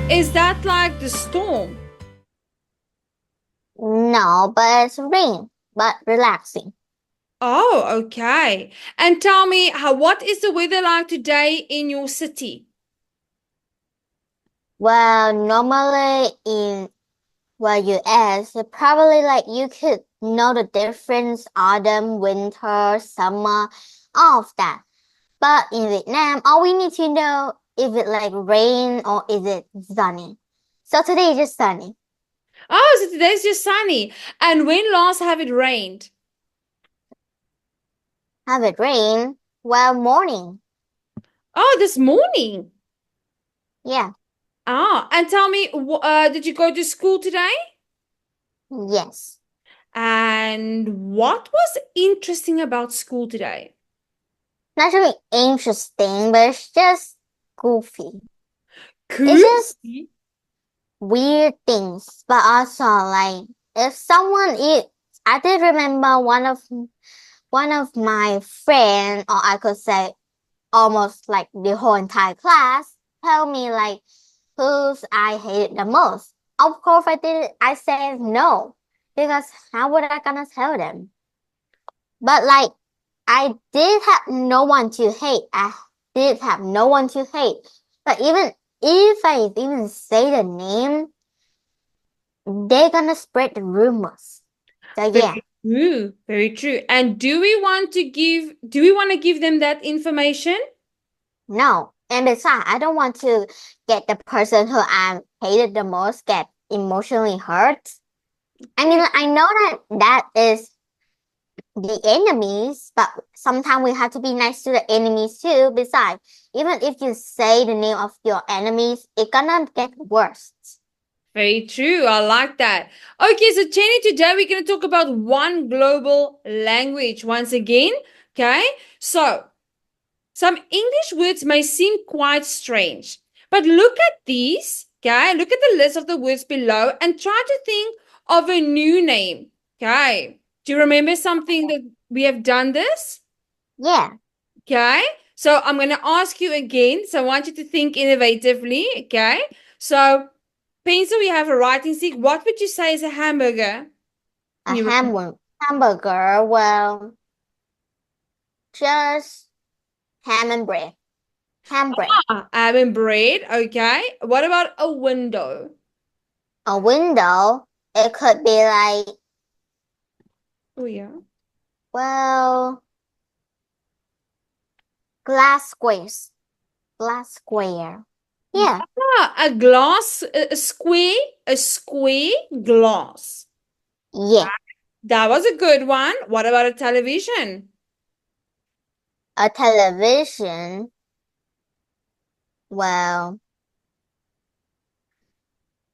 Is that like the storm? No, but it's rain, but relaxing. Oh, okay. And tell me, what is the weather like today in your city? Well, normally in US, probably like you could know the difference autumn, winter, summer, all of that. But in Vietnam, all we need to know if it like rain or is it sunny. So today is just sunny. Oh, so today's just sunny. And when last have it rained? Have it rain? Well, morning. Oh, this morning. Yeah. Ah, and tell me, did you go to school today? Yes. And what was interesting about school today? Not really interesting, but it's just goofy. It's just Goofy. weird things, but also like if someone eats, I did remember one of my friend, or I could say almost like the whole entire class, tell me like whose I hated the most. Of course, I said no because how would I gonna tell them? But like I did have no one to hate. I did have no one to hate. But even if I even say the name, they're gonna spread the rumors. So yeah, Very true. Very true. And do we want to give them that information? no. And besides, I don't want to get the person who I hated the most get emotionally hurt. I mean, I know that is the enemies, but sometimes we have to be nice to the enemies too. Besides, even if you say the name of your enemies, it's gonna get worse. Very true. I like that. Okay, so Jenny, today we're going to talk about one global language once again. Okay, so some English words may seem quite strange, but look at these. Okay, look at the list of the words below and try to think of a new name. Okay, do you remember something that we have done this? Yeah, Okay, so I'm going to ask you again. So I want you to think innovatively. Okay, so pencil, we have a writing stick. What would you say is a hamburger? a You hamburger. Well, just ham and bread. Ham bread. have in bread. Okay. What about a window? A window. It could be like, Oh yeah. well, glass squares. Glass square. Yeah, Yeah, a glass, a square glass. yeah. That was a good one. What about a television? A television. Well,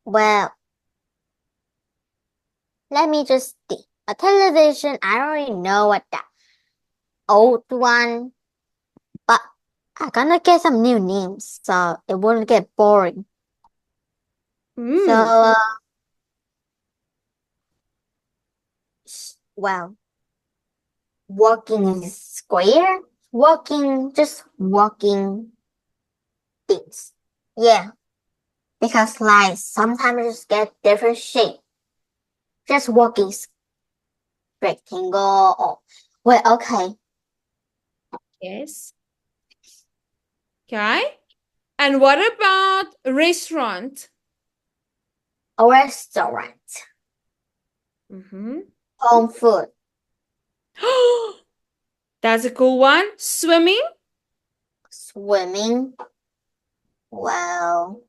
well, let me just think. A television, I already know what that old one, but I'm gonna get some new names so it wouldn't get boring. So, Hmm. well, walking square, just walking things. Yeah, because like sometimes you just get different shape. Just walking rectangle or well, okay, Yes. Okay. And what about restaurant? a restaurant, Mm-hmm. home food, That's a cool one. Swimming. swimming. Well,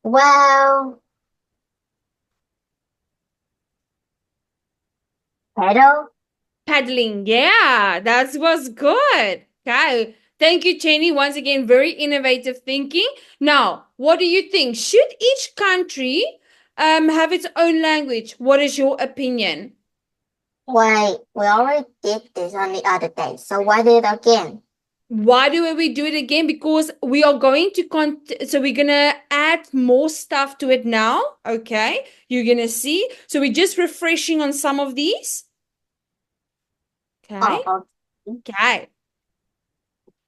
well, pedal. Paddling. Yeah, that was good. Okay. Thank you, Cheney. Once again, very innovative thinking. Now, what do you think? Should each country have its own language? What is your opinion? Wait, we already did this on the other day, so why did it again? Why do we do it again? Because we are going to so we're gonna add more stuff to it now. Okay, you're gonna see. So we're just refreshing on some of these. Okay. Oh, Okay.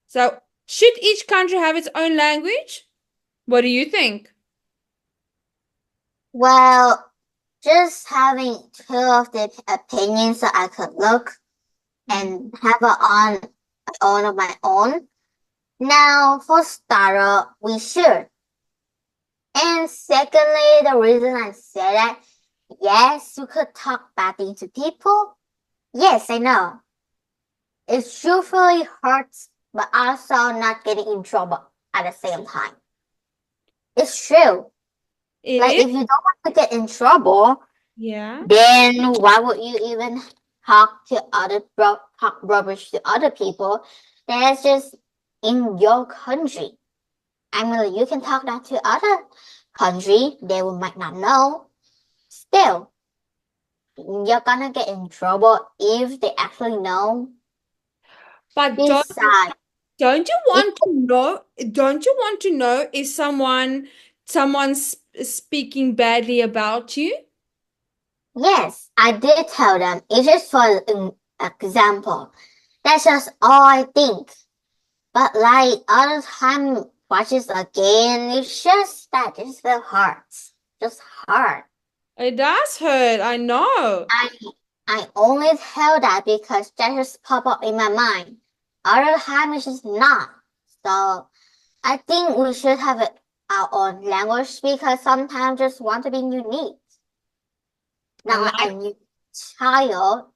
So should each country have its own language? What do you think? Well, just having two of the opinions that I could look and have on of my own. Now, for starter, we should. And secondly, the reason I say that, yes, you could talk badly to people. Yes, I know. It truthfully hurts, but also not getting in trouble at the same time. It's true. It Like, is? if you don't want to get in trouble, Yeah. then why would you even talk rubbish to other people? That's just in your country. I mean, you can talk that to other country, they might not know. Still, you're gonna get in trouble if they actually know. But Besides, don't you if, want to know? Don't you want to know if someone's speaking badly about you? yes, I did tell them. It's just for an example. That's just all I think. But like other time watches again, it's just that it just feel hurts. Just hard. It does hurt. I know. I only tell that because that just pop up in my mind. Other time it's just not. So I think we should have our own language because sometimes just want to be unique. I Not like like a new child,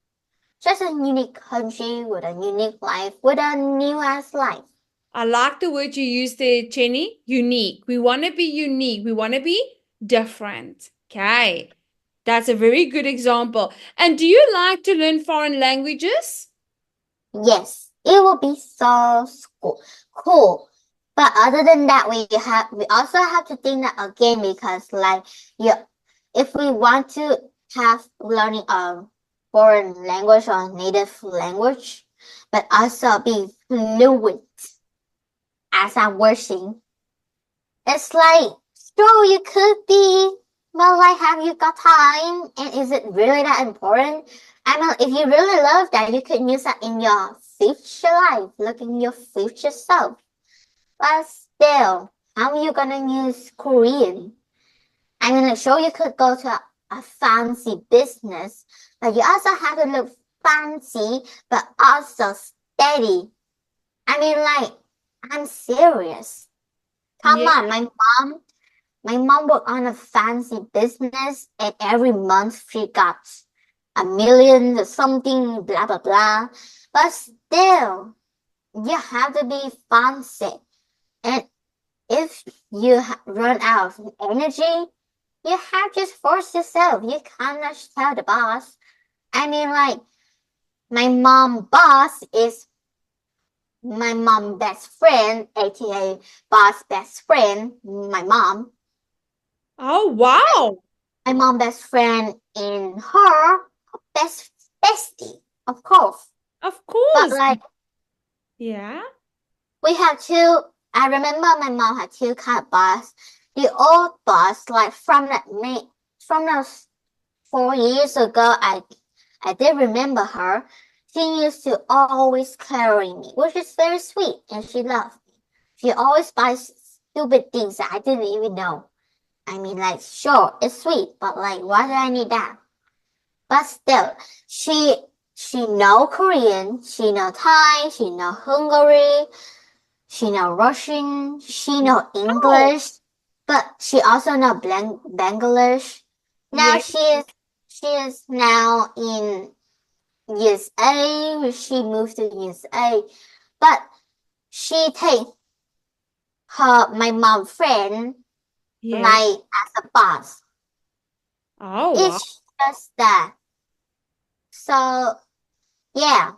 just a unique country with a unique life, with a new ass life. I like the word you used there, Jenny. Unique. We want to be unique. We want to be different. Okay. That's a very good example. And do you like to learn foreign languages? Yes, it will be so cool. But other than that, we also have to think that again because like if we want to have learning a foreign language or native language, but also be fluent as I'm working, it's like sure you could be, but like have you got time? And is it really that important? I mean, if you really love that, you could use that in your future life, look in your future self. But still, how are you gonna use Korean? I mean, like, sure, you could go to a fancy business, but you also have to look fancy, but also steady. I mean, like, I'm serious. Come Yeah. on, my mom worked on a fancy business, and every month she got a million or something, blah blah blah. But still, you have to be fancy, and if you run out of energy, you have to force yourself. You cannot tell the boss. I mean, like, my mom boss is my mom best friend, aka boss best friend, my mom. Oh, wow. My mom best friend in her best bestie, of course. Of But course. like, Yeah. we have two. I remember my mom had two kind of boss. The old boss, like from those 4 years ago, I did remember her. She used to always carry me, which is very sweet, and she loved me. She always buys stupid things that I didn't even know. I mean, like, sure, it's sweet, but like, why do I need that? But still, she know Korean, she know Thai, she know Hungary, she know Russian, she know Oh, English, but she also know Bangladesh. Now yeah. she is now in USA. She moved to USA, but she take my mom friend Yeah. like as a boss. Oh, wow. It's just that. So yeah,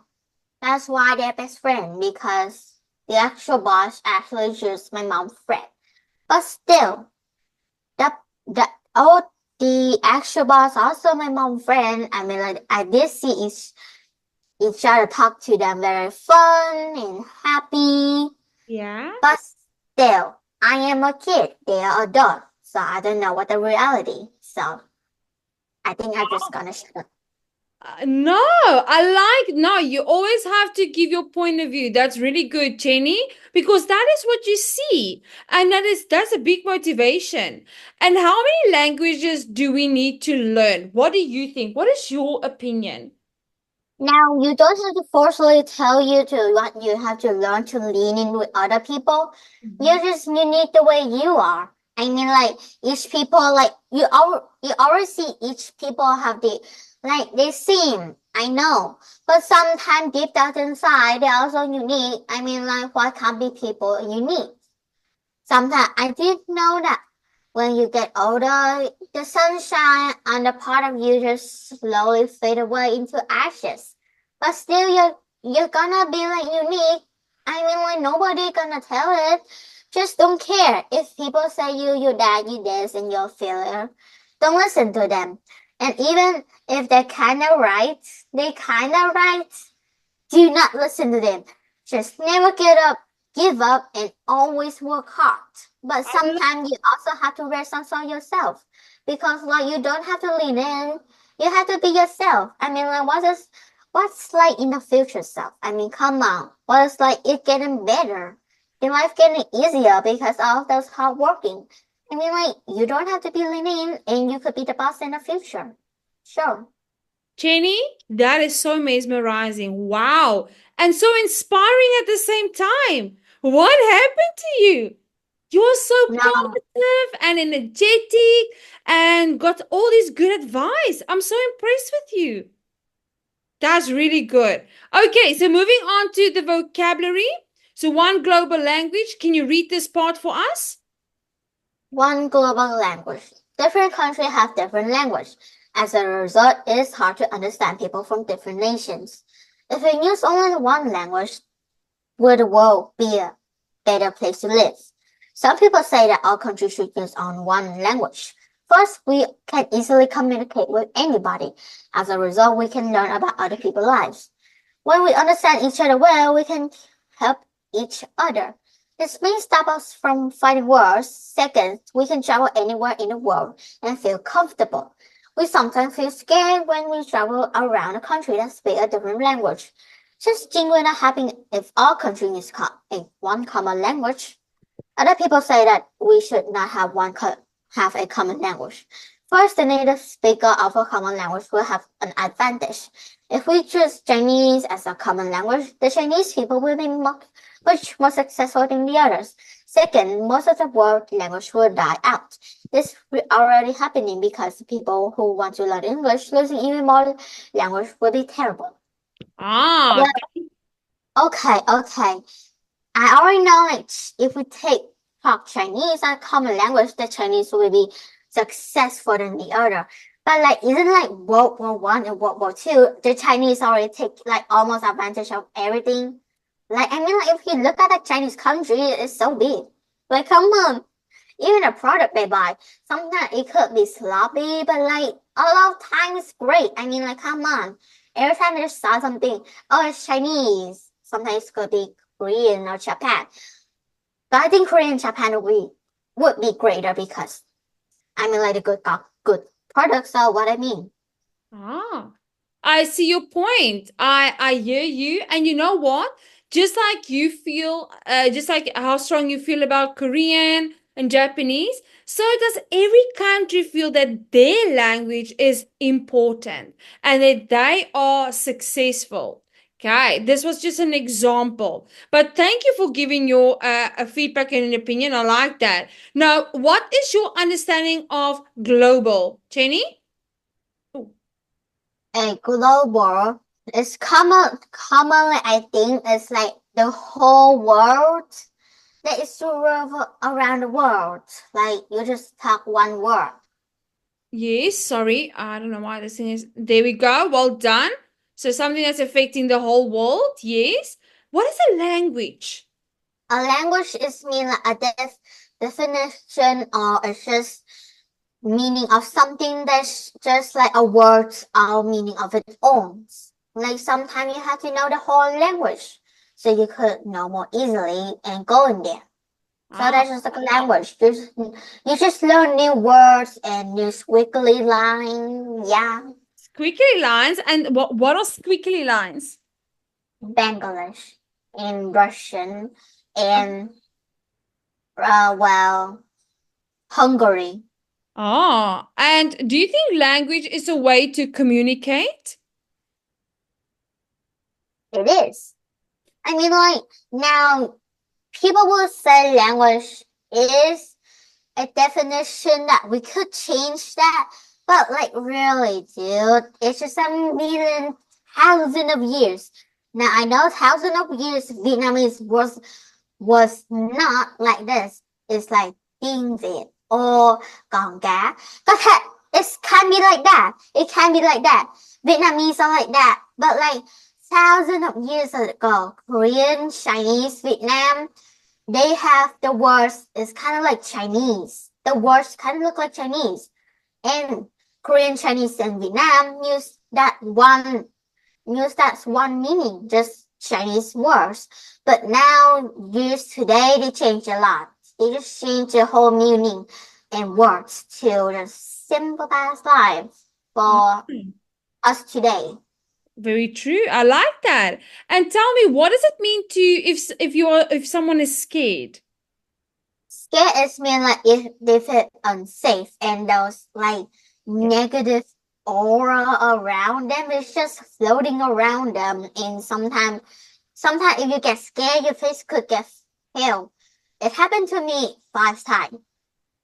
that's why they're best friend because the actual boss actually just my mom friend. But still, the the oh the actual boss also my mom friend. I mean, like I did see each other talk to them very fun and happy. Yeah. But still, I am a kid. They are adult, so I don't know what the reality. So I think I'm just gonna shut up. No, no, you always have to give your point of view. That's really good, Jenny, because that is what you see. And that's a big motivation. And how many languages do we need to learn? What do you think? What is your opinion? Now, you don't have to forcefully tell you to what you have to learn to lean in with other people. You're just unique the way you are. I mean, like each people, like you always see each people have they seem, I know, but sometimes deep down inside, they're also unique. I mean, like why can't be people unique? Sometimes I did know that when you get older, the sunshine and the part of you just slowly fade away into ashes. But still, you're gonna be like unique. I mean, like nobody gonna tell it. Just don't care if people say you're that, you this, and you're a failure. Don't listen to them. And even if they're kind of right. Do not listen to them. Just never give up, and always work hard. But sometimes you also have to rest on yourself because like you don't have to lean in. You have to be yourself. I mean, like what's like in the future self? I mean, come on. What's like it getting better? Your life getting easier because of those hard working. I mean, like you don't have to be leaning, and you could be the boss in the future. Sure. Jenny, that is so mesmerizing. Wow. And so inspiring at the same time. What happened to you? You're so No. positive and energetic and got all this good advice. I'm so impressed with you. That's really good. Okay, so moving on to the vocabulary. So, one global language. Can you read this part for us? One global language. Different countries have different language. As a result, it is hard to understand people from different nations. If we use only one language, would the world be a better place to live? Some people say that all countries should use only one language. First, we can easily communicate with anybody. As a result, we can learn about other people's lives. When we understand each other well, we can help each other. This may stop us from fighting wars. Second, we can travel anywhere in the world and feel comfortable. We sometimes feel scared when we travel around a country that speaks a different language. Just genuinely happy if all countries use one common language. Other people say that we should not have a common language. First, the native speaker of a common language will have an advantage. If we choose Chinese as a common language, the Chinese people will be much more successful than the others. Second, most of the world language will die out. This is already happening because people who want to learn English, losing even more language will be terrible. Ah, Well, okay. I already know like if we talk Chinese as common language, the Chinese will be successful than the other. But like isn't like World War One and World War Two, the Chinese already take like almost advantage of everything. Like I mean like if you look at the Chinese country, it's so big. Like come on. Even the product they buy, sometimes it could be sloppy, but like a lot of times it's great. I mean like come on. Every time they saw something, oh it's Chinese. Sometimes it could be Korean or Japan. But I think Korean and Japan would be greater because I mean like the good products are what I mean. ah. I see your point. I hear you. And you know what? Just like you feel, just like how strong you feel about Korean and Japanese, so does every country feel that their language is important and that they are successful. Okay, this was just an example, but thank you for giving your feedback and an opinion. I like that. Now, what is your understanding of global, Jenny? A global is commonly I think it's like the whole world that is around the world. Like you just talk one word. Yes, sorry. I don't know why this thing is. There we go. Well done. So something that's affecting the whole world. Yes. What is a language? A language is mean like a definition or it's just meaning of something that's just like a word or meaning of its own. Like sometimes you have to know the whole language so you could know more easily and go in there. So Ah, that's just like a language. You just learn new words and new squiggly line. Yeah. Squiggly lines. And what are squiggly lines? Bangladesh, in Russian, and well, Hungary. Ah, and do you think language is a way to communicate? It is. I mean, like, now people will say language is a definition that we could change that, but like, really, dude, it's just a million thousand of years. Now I know thousand of years Vietnamese was not like this. It's like tiếng Việt or con cá. Có thể it can be like that. It can be like that. Vietnamese are like that, but like thousands of years ago, Korean, Chinese, Vietnam, they have the words. It's kind of like Chinese. The words kind of look like Chinese, and Korean, Chinese, and Vietnam use that one meaning, just Chinese words. But now, years today, they change a lot. They just change the whole meaning and words to just symbolize life for us today. Very true. I like that. And tell me, what does it mean to if someone is scared? Scared is mean like if they feel unsafe and those like negative aura around them is just floating around them, and sometimes if you get scared your face could get pale. It happened to me 5 times.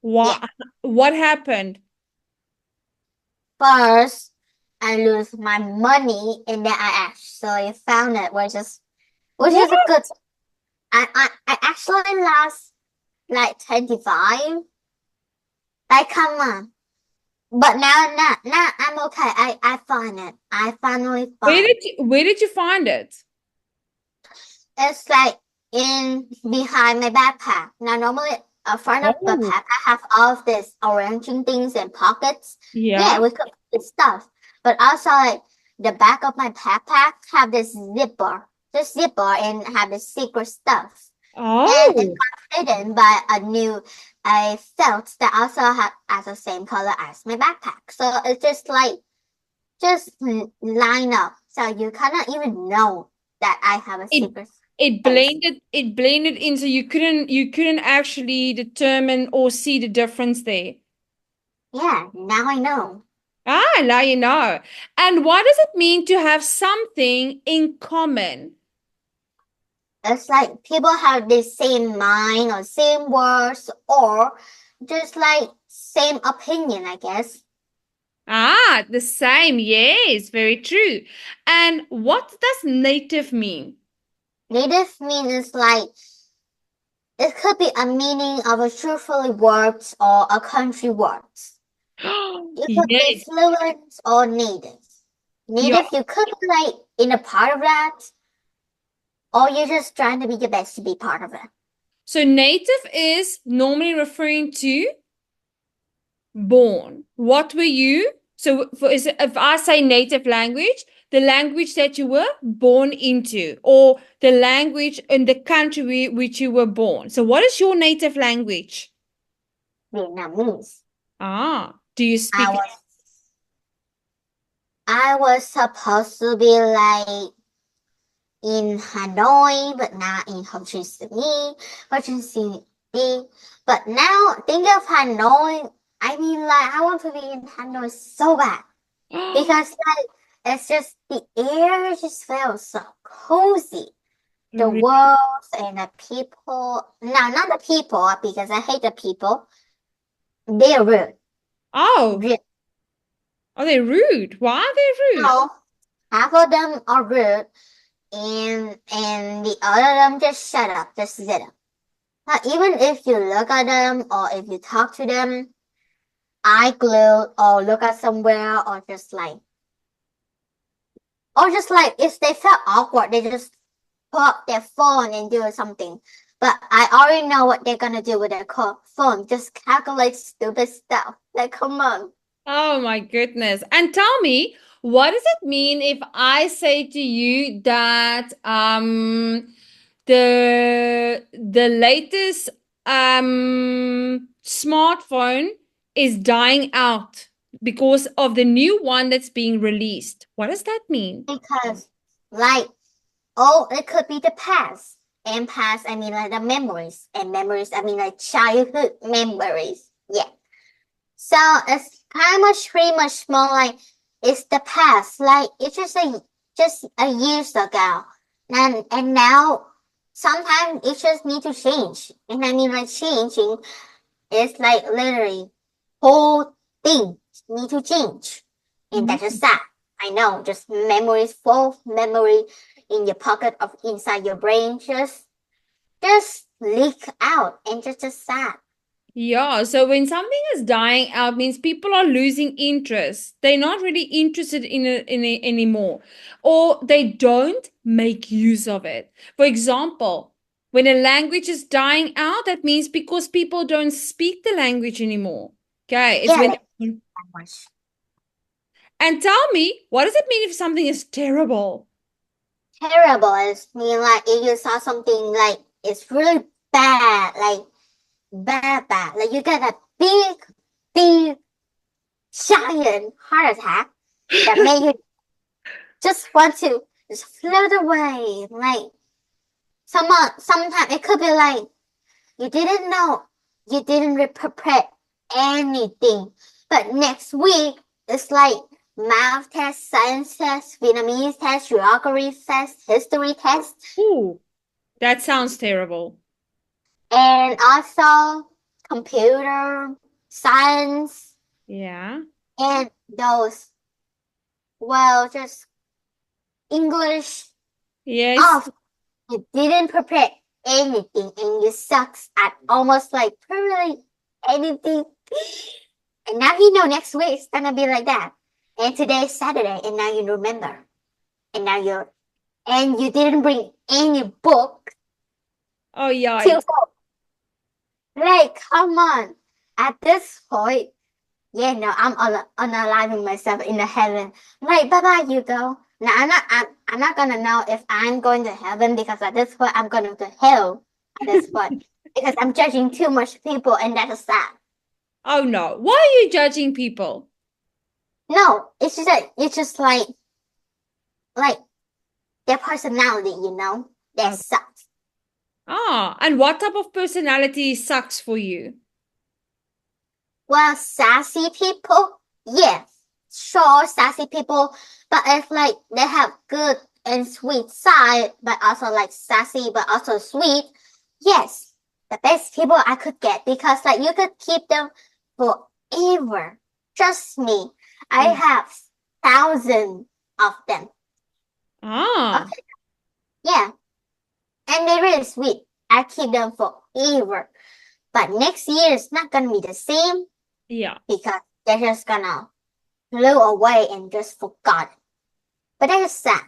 What happened? First I lose my money and then I actually found it, which is a good. I actually lost like 25. Like, come on. But now I'm okay. I find it. I finally find it. Where did you find it? It's like in behind my backpack. Now normally front of the backpack I have all of these arranging things and pockets. Yeah, we could put stuff. But also like the back of my backpack have this zipper. And have the secret stuff. And it got hidden by a felt that also has the same color as my backpack. So it's just line up. So you cannot even know that I have a secret. It blended in, so you couldn't actually determine or see the difference there. Yeah, now I know. Now you know. And what does it mean to have something in common? It's like people have the same mind or same words or just like same opinion, I guess. The same. Yes, very true. And what does native mean? Native means like it could be a meaning of a truthfully words or a country words. It could be fluent or native. Native, you could be like in a part of that, or you're just trying to be your best to be part of it. So native is normally referring to born. What were you? So if I say native language, the language that you were born into, or the language in the country which you were born. So what is your native language? Vietnamese. Do you speak it? I was supposed to be like in Hanoi, but not in Ho Chi Minh City. But now think of Hanoi, I mean like I want to be in Hanoi so bad. Because like it's just the air just feels so cozy. The walls and the people. No, not the people, because I hate the people. They're rude. Rude. Are they rude? Why are they rude? No, half of them are rude, and the other of them just shut up, just sit up. But even if you look at them or if you talk to them, eye glued or look at somewhere or just like if they felt awkward, they just pull up their phone and do something. But I already know what they're gonna do with their phone. Just calculate stupid stuff. Like, come on. Oh my goodness. And tell me, what does it mean if I say to you that the latest smartphone is dying out? because of the new one that's being released. What does that mean? Because it could be the past. And past, I mean like the memories. And memories, I mean like childhood memories. Yeah. So it's kind of pretty much more like it's the past. Like it's just a years ago. And now sometimes it just need to change. And I mean like changing is like literally whole thing need to change. And that's just sad. I know, just memories, full memory in your pocket of inside your brain just leak out and just sad. Yeah, so when something is dying out means people are losing interest. They're not really interested in it anymore, or they don't make use of it. For example, when a language is dying out, that means because people don't speak the language anymore. Okay, it's Yeah, when. And tell me, what does it mean if something is terrible? terrible is mean like if you saw something like it's really bad, like bad, like you get a big giant heart attack that made you just want to just float away. Like sometimes it could be like you didn't know, you didn't prepare anything, but next week it's like math test, science test, Vietnamese test, geography test, history test. Ooh, that sounds terrible. And also computer science Yeah. and those, well, just English. Yes. Oh, you didn't prepare anything and you sucks at almost like probably anything. And now you know next week it's gonna be like that. And today's Saturday and now you remember. And now you didn't bring any book. Oh, yeah. Like, come on. At this point, yeah, no, I'm unaliving myself in the heaven. Like, bye-bye, you go. Now, I'm not gonna know if I'm going to heaven because at this point, I'm going to hell at this point. Because I'm judging too much people and that's sad. Oh, no. Why are you judging people? No, it's just like their personality, you know? That sucks. Ah, and what type of personality sucks for you? Well, sassy people, yes, sure, sassy people, but if like they have good and sweet side, but also like sassy, but also sweet, yes, the best people I could get because like you could keep them forever. Trust me, I have thousands of them. Ah, Okay, yeah, and they're really sweet. I keep them forever, but next year is not gonna be the same. yeah. Because they're just gonna flew away and just forgot. But that is sad.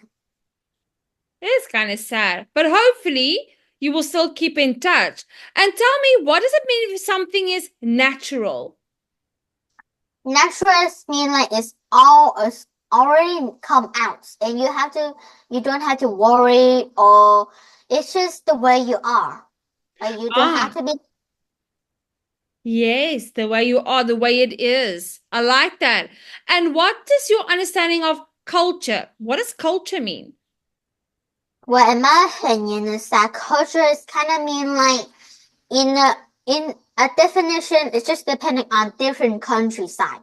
It is kind of sad, but hopefully you will still keep in touch. And tell me, what does it mean if something is natural? Natural mean like it's already come out, and you don't have to worry, or it's just the way you are. Like you don't have Ah, to be. yes, the way you are, the way it is. I like that. And what is your understanding of culture? What does culture mean? Well, in my opinion, is that culture is kind of mean like in a definition. It's just depending on different countryside.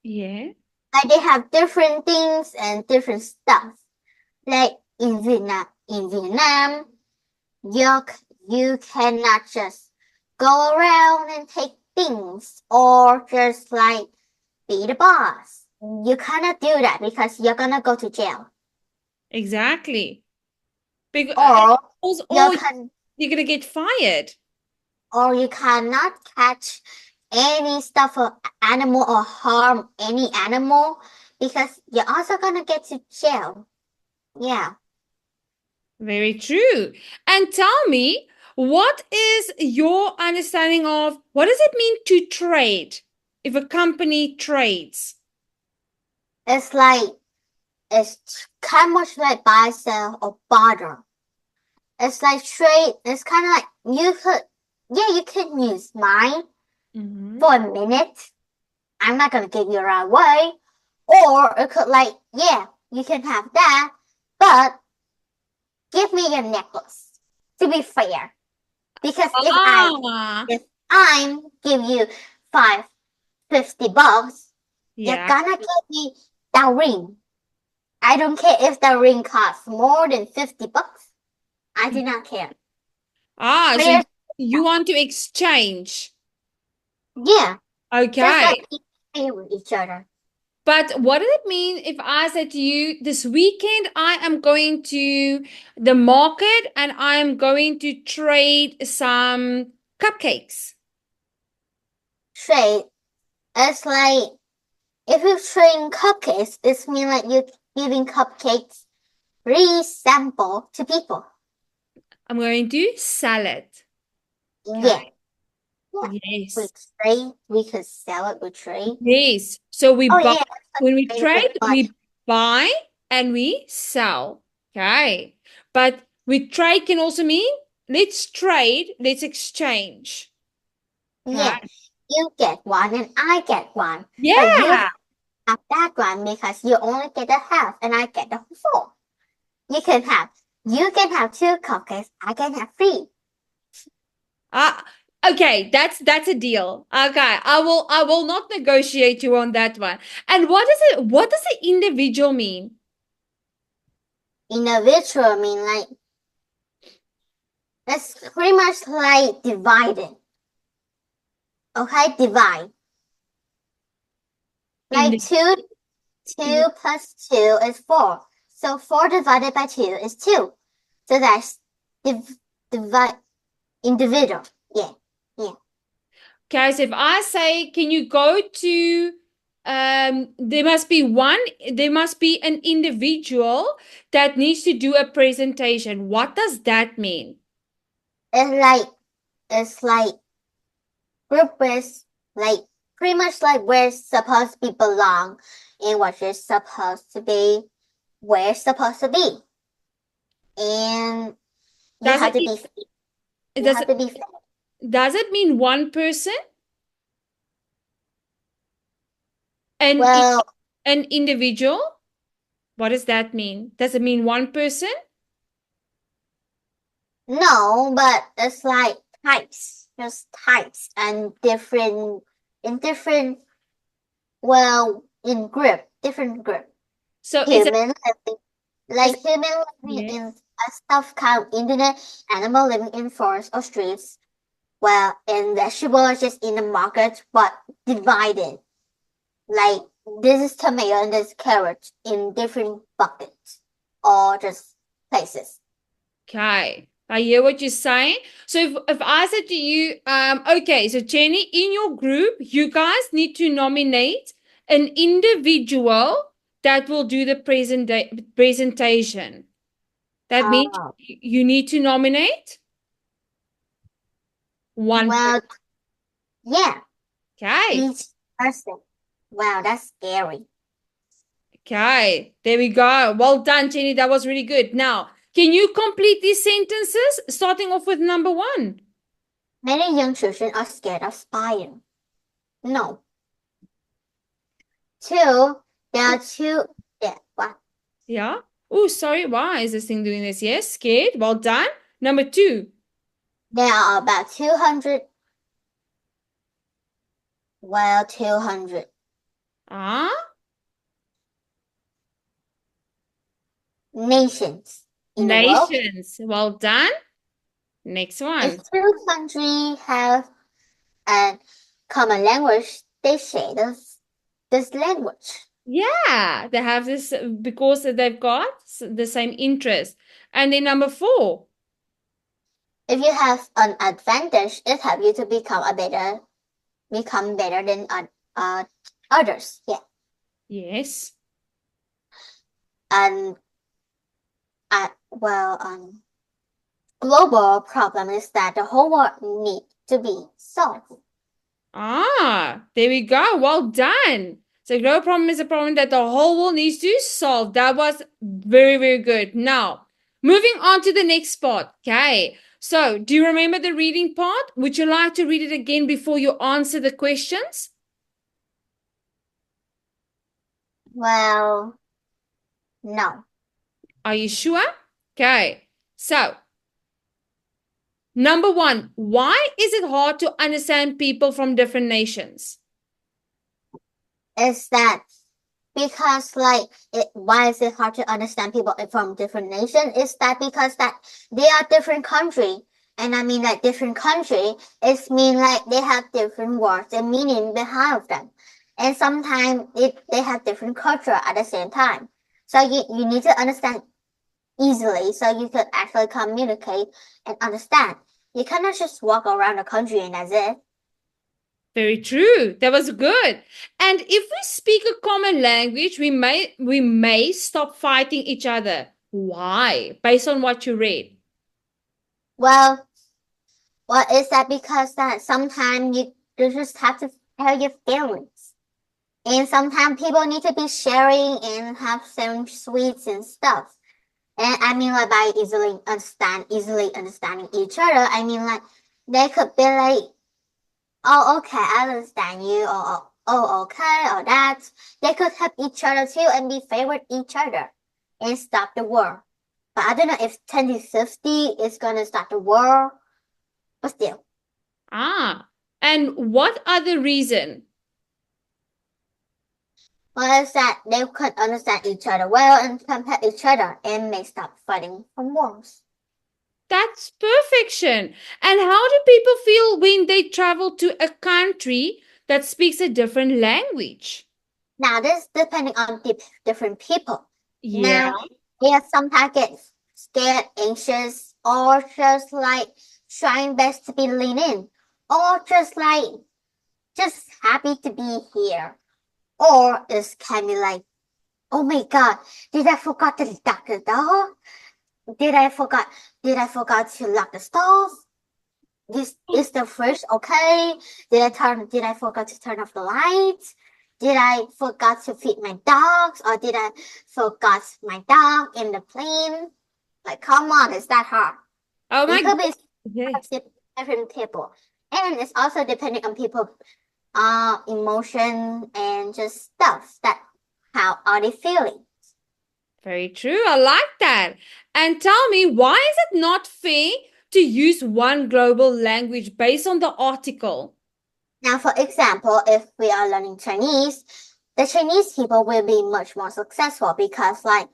Yeah. Like they have different things and different stuff. Like in Vietnam, you cannot just go around and take things or just like be the boss. You cannot do that because you're gonna go to jail. Exactly. Because, Or you or can you're gonna get fired. or you cannot catch any stuff or animal or harm any animal because you're also gonna get to jail. Yeah. Very true. And tell me, what is your understanding of what does it mean to trade if a company trades? It's like it's kind of much like buy, sell, or barter. It's like trade. It's kind of like you can use mine for a minute. I'm not going to give you right away. Or it could like, yeah, you can have that, but give me your necklace to be fair. Because if I give you $50, you're gonna give me the ring. I don't care if the ring costs more than $50. I do not care. So you want to exchange? Yeah. Okay. Just like pay with each other. But what does it mean if I said to you, this weekend I am going to the market and I'm going to trade some cupcakes? Trade. It's like, if you're trading cupcakes, it means like you're giving cupcakes free sample to people. I'm going to sell it. Okay. Yeah. Yes. We trade, we could sell it, we trade. Yes. So we buy, yeah. when we trade, we buy and we sell. Okay. But we trade can also mean let's trade, let's exchange. Yeah. You get one and I get one. Yeah. But you have that one because you only get a half and I get the full. You can have 2 cupcakes, I can have 3. Okay, that's a deal. Okay, I will not negotiate you on that one. And what does the individual mean? Individual mean like, it's pretty much like divided. Okay, divide. Like 2 plus 2 is 4. So 4 divided by 2 is 2. So that's divide individual. Yeah. Okay, so if I say, can you go to there must be an individual that needs to do a presentation. What does that mean? It's like group is like pretty much like we're supposed to be belong in what you're supposed to be, we're supposed to be. And you have to be fair. Does it mean one person? An individual? What does that mean? Does it mean one person? No, but it's like types. Just types and different in group, different group. So human living in a stuff kind of internet, animal living in forests or streets. Well, and vegetables just in the market, but divided. Like this is tomato and this carrot in different buckets or just places. Okay. I hear what you're saying. So if I said to you, okay, so Jenny, in your group, you guys need to nominate an individual that will do the presentation. That means you need to nominate one person. Yeah. Okay. Each person. Wow, that's scary. Okay, there we go. Well done, Jenny. That was really good. Now, can you complete these sentences, starting off with number 1? Many young children are scared of spiders. No. 2, there are 2. Yeah, what? Yeah. Oh, sorry. Why is this thing doing this? Yes, scared. Well done. Number 2. There are about 200. Well, 200. Nations. Nations. Well done. Next one. If 2 countries have a common language, they share this language. Yeah, they have this because they've got the same interest. And then number 4. If you have an advantage, it helps you to become better than others. Yeah. Yes. And global problem is that the whole world needs to be solved. There we go. Well done. So global problem is a problem that the whole world needs to solve. That was very, very good. Now, moving on to the next part. Okay. So, do you remember the reading part? Would you like to read it again before you answer the questions? Well, no. Are you sure? Okay. So, number one, why is it hard to understand people from different nations? Is that because why is it hard to understand people from different nations? Is that because that they are different country? And I mean like different country, it mean like they have different words and meaning behind them. And sometimes they have different culture at the same time. So you need to understand easily so you could actually communicate and understand. You cannot just walk around the country and that's it. Very true. That was good. And if we speak a common language, we may stop fighting each other. Why? Based on what you read. Well, what is that because that sometimes you just have to tell your feelings. And sometimes people need to be sharing and have some sweets and stuff. And I mean like by easily understanding each other, I mean like they could be like, oh okay, I understand you, or oh okay, or that. They could help each other too and be favorite each other and stop the war. But I don't know if 2050 is gonna start the war, but still. Ah, and what other reason? Well, is that they could understand each other well and compare each other and may stop fighting from wars. That's perfection. And how do people feel when they travel to a country that speaks a different language? Now, this depending on different people. Yeah. Now, they sometimes get scared, anxious, or just like trying best to be lean in, or just happy to be here, or it can be like, oh my god, did I forgot to lock the door? Did I forgot? Did I forgot to lock the stove? This is the fridge okay? Did I forget to turn off the lights? Did I forgot to feed my dogs or did I forgot my dog in the plane? Like come on, it's that hard. Oh my It could be yes. different people. And it's also depending on people emotion and just stuff that how are they feeling. Very true. I like that. And tell me, why is it not fair to use one global language based on the article? Now, for example, if we are learning Chinese, the Chinese people will be much more successful because, like,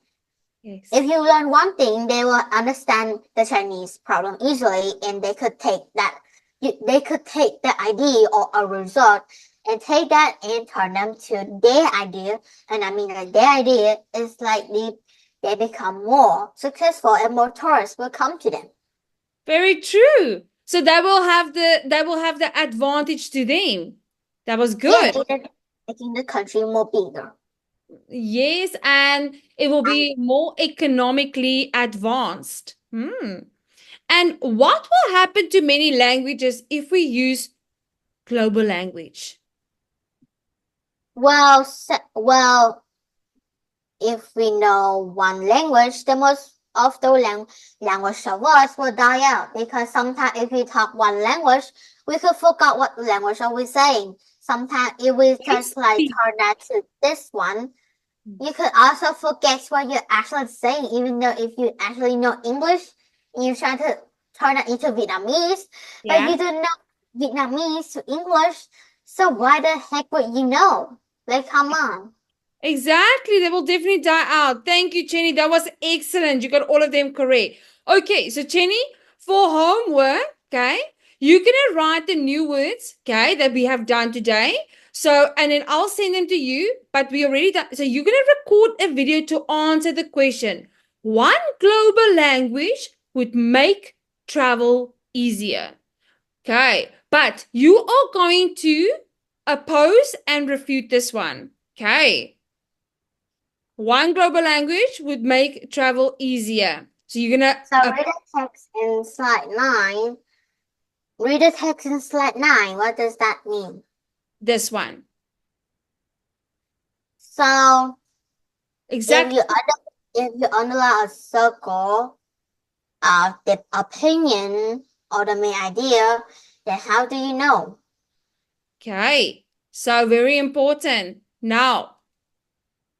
Yes. if you learn one thing, they will understand the Chinese problem easily, and they could take that. They could take the idea or a result and take that and turn them to their idea. And I mean, like, their idea is like they become more successful, and more tourists will come to them. Very true. So that will have the advantage to them. That was Yeah, good. making the country more bigger. Yes, and it will be more economically advanced. And what will happen to many languages if we use global language? Well, if we know one language, the most of the language of us will die out because sometimes if we talk one language, we could forget what language are we saying. Sometimes if we just like turn that to this one, you could also forget what you're actually saying, even though if you actually know English, you try to turn it into Vietnamese, but Yeah. you don't know Vietnamese to English, so why the heck would you know? Like, come on. Exactly. They will definitely die out. Thank you, Chenny. That was excellent. You got all of them correct. Okay, so Chenny, for homework, okay, you're gonna write the new words, okay, that we have done today. So, and then I'll send them to you, but we already done. So you're gonna record a video to answer the question. One global language would make travel easier. Okay, but you are going to oppose and refute this one. Okay. One global language would make travel easier. So you're gonna So read the text in slide 9. Read the text in slide 9. What does that mean? this one. So Exactly. if you underline a circle of the opinion or the main idea, then how do you know? Okay. So very important. Now,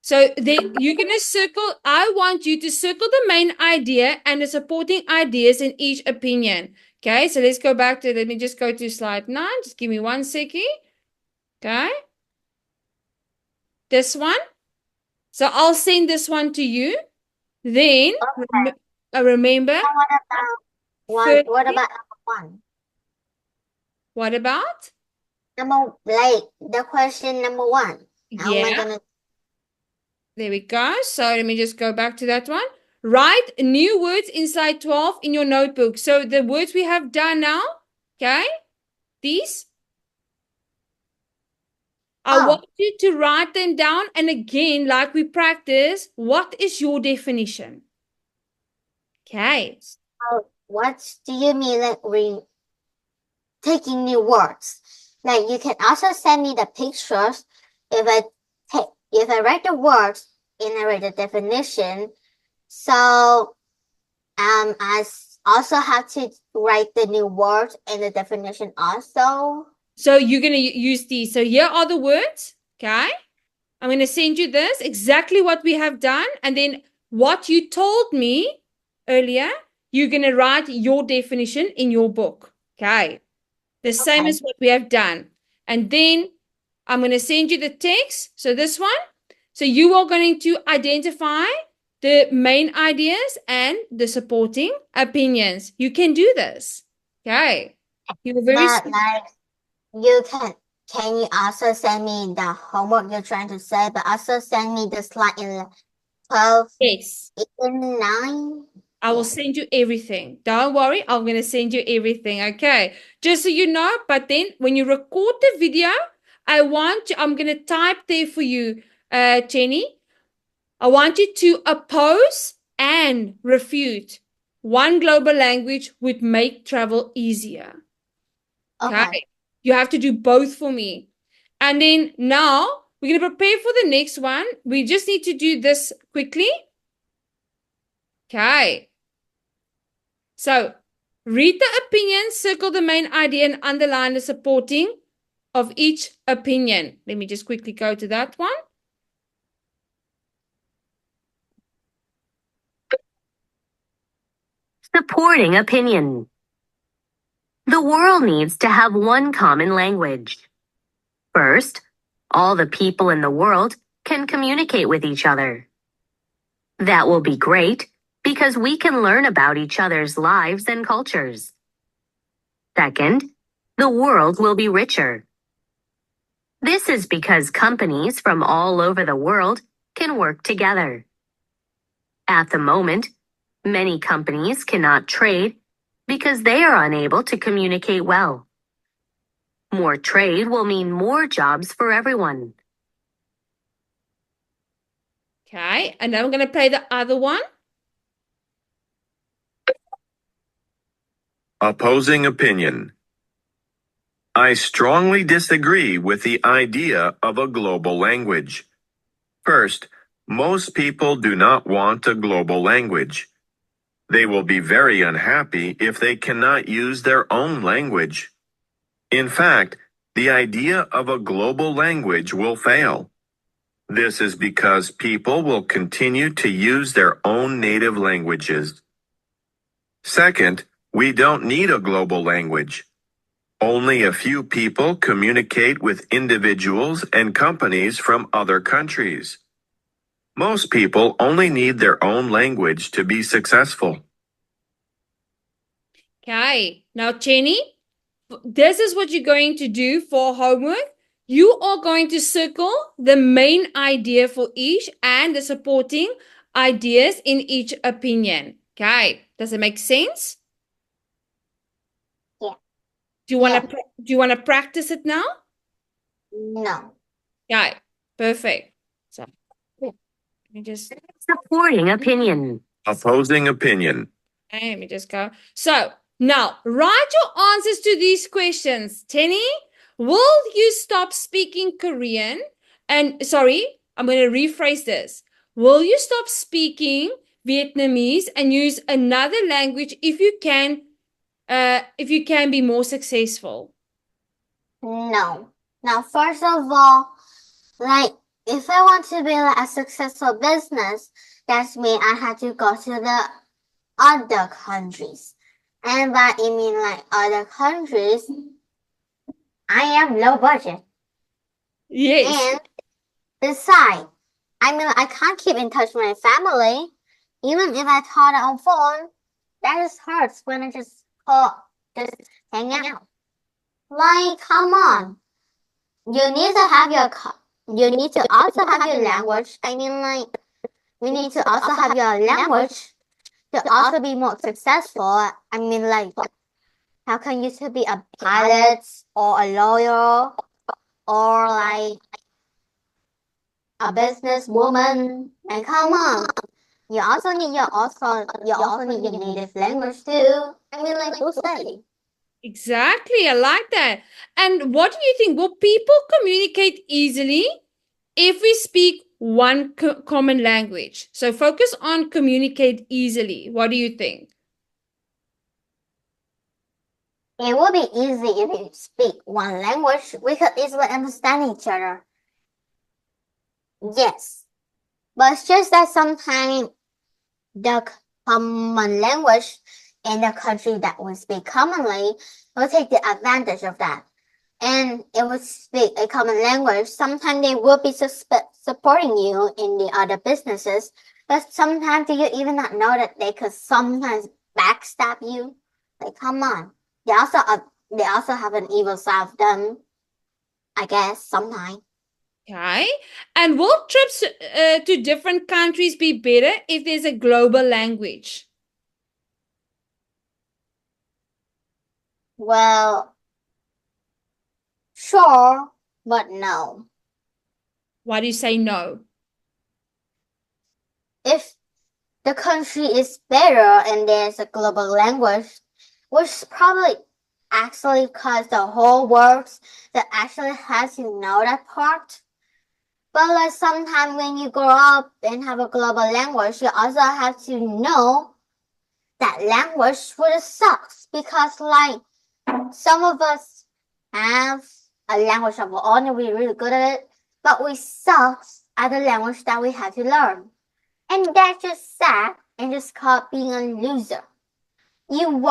So then you're going to circle, I want you to circle the main idea and the supporting ideas in each opinion. Okay, so let's go back to, let me just go to slide 9. Just give me 1 second. Okay. This one. So I'll send this one to you. Then, remember. What about number 1? What about? The question number 1. How am I Yeah. gonna? There we go. So let me just go back to that one. Write new words in slide 12 in your notebook. So the words we have done now, okay? These. I want you to write them down. And again, like we practice, what is your definition? Okay. What do you mean like taking new words? Like you can also send me the pictures if I write the words and I write the definition. So I also have to write the new words and the definition also. So you're going to use these. So here are the words. Okay. I'm going to send you this, exactly what we have done. And then what you told me earlier, you're going to write your definition in your book. Okay. The same as what we have done. And then I'm going to send you the text. So this one. So you are going to identify the main ideas and the supporting opinions. You can do this. Okay. You're very you can you also send me the homework you're trying to say, but also send me the slide in 12. Yes. In 9. I will send you everything. Don't worry. I'm going to send you everything. Okay. Just so you know, but then when you record the video, I'm going to type there for you, Jenny. I want you to oppose and refute. One global language would make travel easier. Okay. You have to do both for me. And then now we're going to prepare for the next one. We just need to do this quickly. Okay. So read the opinion, circle the main idea, and underline the supporting of each opinion. Let me just quickly go to that one. Supporting opinion. The world needs to have one common language. First, all the people in the world can communicate with each other. That will be great because we can learn about each other's lives and cultures. Second, the world will be richer. This is because companies from all over the world can work together. At the moment, many companies cannot trade because they are unable to communicate well. More trade will mean more jobs for everyone. Okay, and now I'm going to play the other one. Opposing opinion. I strongly disagree with the idea of a global language. First, most people do not want a global language. They will be very unhappy if they cannot use their own language. In fact, the idea of a global language will fail. This is because people will continue to use their own native languages. Second, we don't need a global language. Only a few people communicate with individuals and companies from other countries. Most people only need their own language to be successful. Okay, now Jenny, this is what you're going to do for homework. You are going to circle the main idea for each and the supporting ideas in each opinion. Okay, does it make sense? Yeah. Do you want to practice it now? No. Okay, perfect. So let me just Supporting opinion. Opposing opinion. okay, let me just go. So now write your answers to these questions. Tenny, will you stop speaking Korean? And sorry, I'm going to rephrase this. Will you stop speaking Vietnamese and use another language if you can be more successful? No. Now, first of all, like if I want to be like a successful business, that means I have to go to the other countries. And by it mean like other countries, I am low budget. Yes. And besides, I mean I can't keep in touch with my family. Even if I talk on phone, that just hurts when I just hang out. Like, come on. You need to have you need to also have your language. I mean, like, you need to also have your language to also be more successful. I mean, like, how can you to be a pilot or a lawyer or like a businesswoman? And come on, you also need your native language too. I mean, like, who say? Exactly. I like that. And what do you think? Will people communicate easily if we speak one common language? So focus on communicate easily. What do you think? It would be easy if you speak one language. We could easily understand each other. Yes, but it's just that sometimes the common language in the country that we speak commonly will take the advantage of that. And if we speak a common language, sometimes they will be supporting you in the other businesses. But sometimes do you even not know that they could sometimes backstab you? Like, come on. They also have an evil side of them, I guess, sometimes. Okay. And will trips to different countries be better if there's a global language? Well, sure, but no. Why do you say no? If the country is better and there's a global language, which probably actually because the whole world that actually has to know that part. But like sometimes when you grow up and have a global language, you also have to know that language really sucks because like some of us have a language of our own and we're really good at it, but we suck at the language that we have to learn. And that's just sad and just called being a loser. You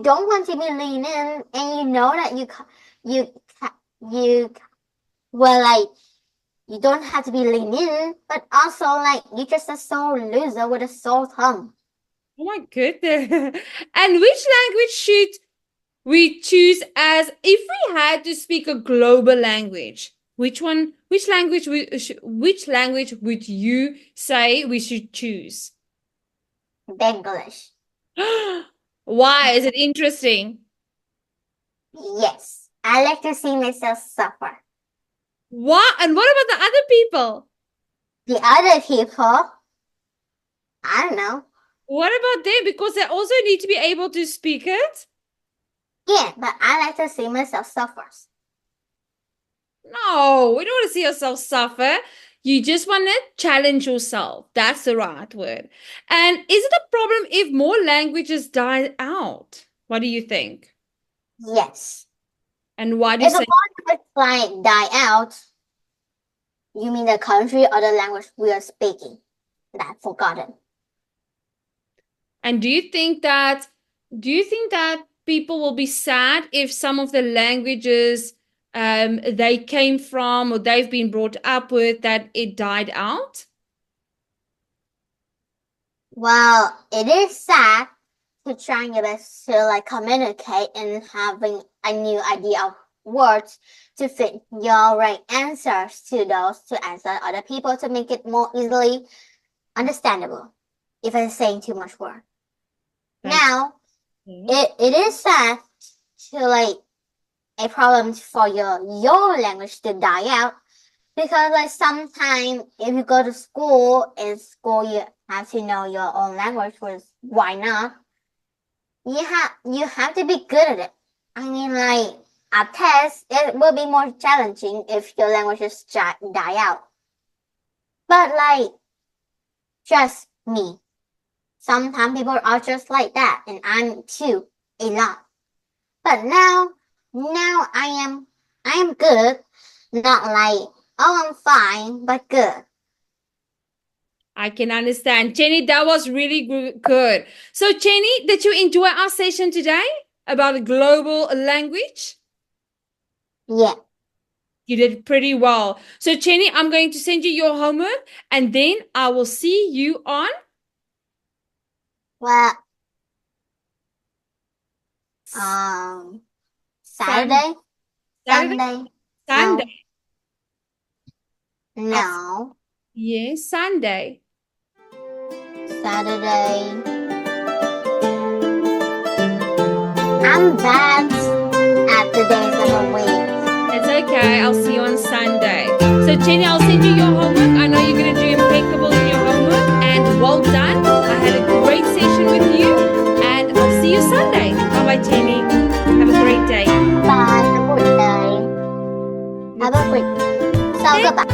don't want to be lean in, and you know that you don't have to be lean in, but also like you're just a sore loser with a sore tongue. Oh my goodness. And which language should we choose as if we had to speak a global language? Which language would you say we should choose? Benglish. Why is it interesting? Yes, I like to see myself suffer. What? And what about the other people? The other people, I don't know. What about them? Because they also need to be able to speak it. Yeah, but I like to see myself suffer. No, we don't want to see ourselves suffer. You just want to challenge yourself. That's the right word. And is it a problem if more languages die out? What do you think? Yes. And why do you If say? a language die out, you mean the country or the language we are speaking? That's forgotten. And do you think that people will be sad if some of the languages they came from or they've been brought up with that it died out? Well, it is sad to trying your best to like communicate and having a new idea of words to fit your right answers to those to answer other people to make it more easily understandable if I'm saying too much word. Now, it is sad to like a problem for your language to die out because like sometimes if you go to school, in school you have to know your own language, which why not? You have to be good at it. I mean like a test, it will be more challenging if your languages die out. But like just me. Sometimes people are just like that, and I'm too a lot. But now I am good. Not like Oh, I'm fine, but good. I can understand. Jenny, that was really good. So, Jenny, did you enjoy our session today about global language? Yeah. You did pretty well. So, Jenny, I'm going to send you your homework and then I will see you on Well, Saturday? Saturday? Sunday. No. Yes, Sunday. Saturday. I'm bad at the days of the week. It's okay. I'll see you on Sunday. So, Jenny, I'll send you your homework. I know you're going to do impeccable in your homework. And well done. I had a great session with you. And I'll see you Sunday. Bye-bye, Jenny. Have a great day. Bye. Have a good day. Have a great. So goodbye.